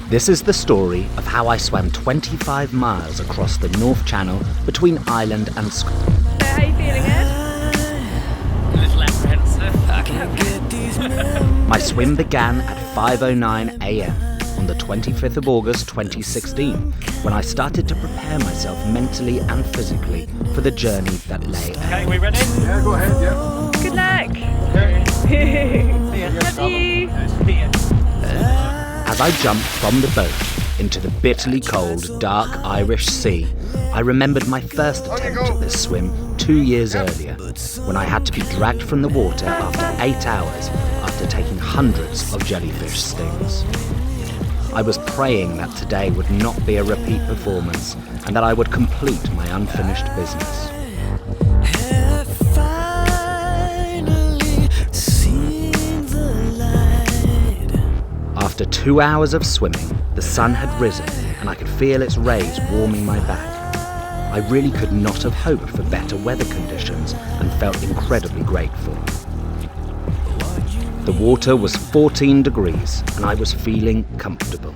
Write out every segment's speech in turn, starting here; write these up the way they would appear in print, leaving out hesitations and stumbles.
This is the story of how I swam 25 miles across the North Channel between Ireland and Scotland. So how are you feeling, Ed? A little apprehensive. My swim began at 5:09 a.m. on the 25th of August 2016, when I started to prepare myself mentally and physically for the journey that lay ahead. Okay, we ready? Yeah, go ahead, yeah. Good luck. Love you. As I jumped from the boat into the bitterly cold, dark Irish Sea, I remembered my first attempt at this swim 2 years earlier, when I had to be dragged from the water after 8 hours after taking hundreds of jellyfish stings. I was praying that today would not be a repeat performance and that I would complete my unfinished business. After 2 hours of swimming, the sun had risen and I could feel its rays warming my back. I really could not have hoped for better weather conditions and felt incredibly grateful. The water was 14 degrees and I was feeling comfortable.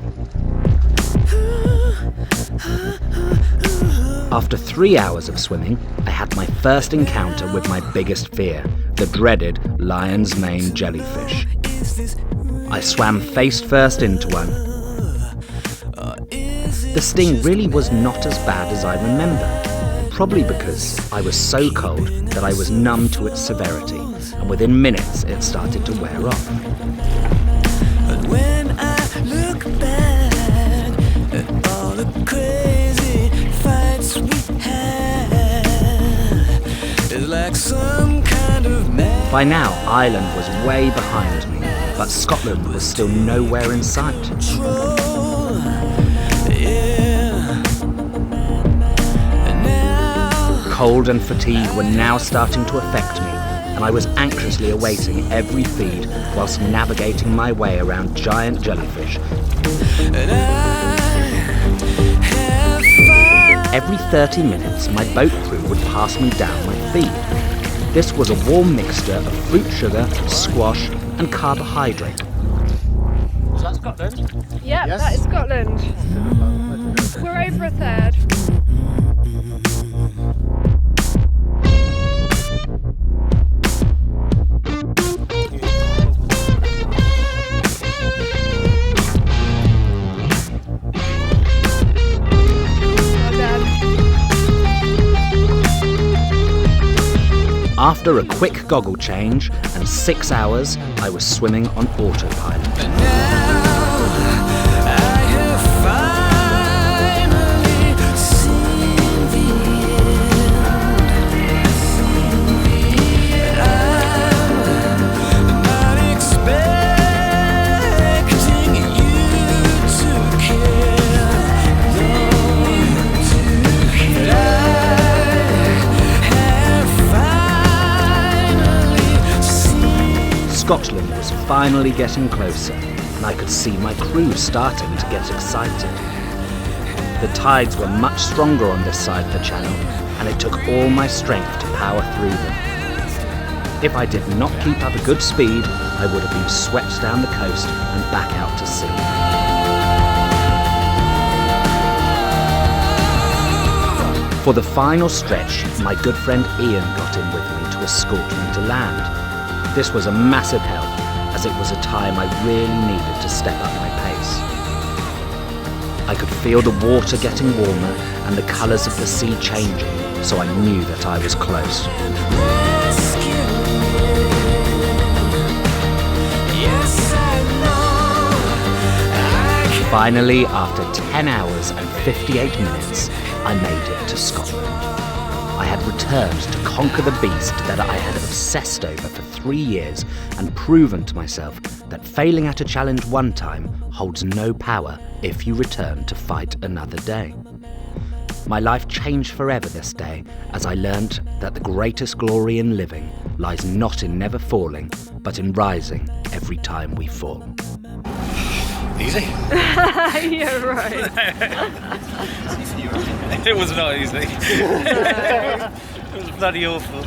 After 3 hours of swimming, I had my first encounter with my biggest fear, the dreaded lion's mane jellyfish. I swam face first into one. The sting really was not as bad as I remember, probably because I was so cold that I was numb to its severity, and within minutes it started to wear off. But when I look back at all the crazy fights we had, it's like some kind of magic. By now, Ireland was way behind me, but Scotland was still nowhere in sight. Cold and fatigue were now starting to affect me, and I was anxiously awaiting every feed whilst navigating my way around giant jellyfish. Every 30 minutes, my boat crew would pass me down my feed. This was a warm mixture of fruit sugar, squash, and carbohydrate. Is that Scotland? Yep, Yes. that is Scotland. We're over a third. Well done. After a quick goggle change and 6 hours, I was swimming on autopilot. Scotland was finally getting closer, and I could see my crew starting to get excited. The tides were much stronger on this side of the channel, and it took all my strength to power through them. If I did not keep up a good speed, I would have been swept down the coast and back out to sea. For the final stretch, my good friend Ian got in with me to escort me to land. This was a massive help, as it was a time I really needed to step up my pace. I could feel the water getting warmer and the colours of the sea changing, so I knew that I was close. Finally, after 10 hours and 58 minutes, I made it to Scotland. I had returned to conquer the beast that I had obsessed over for 3 years and proven to myself that failing at a challenge one time holds no power if you return to fight another day. My life changed forever this day as I learnt that the greatest glory in living lies not in never falling, but in rising every time we fall. Easy? Yeah, right. It was not easy. It was bloody awful.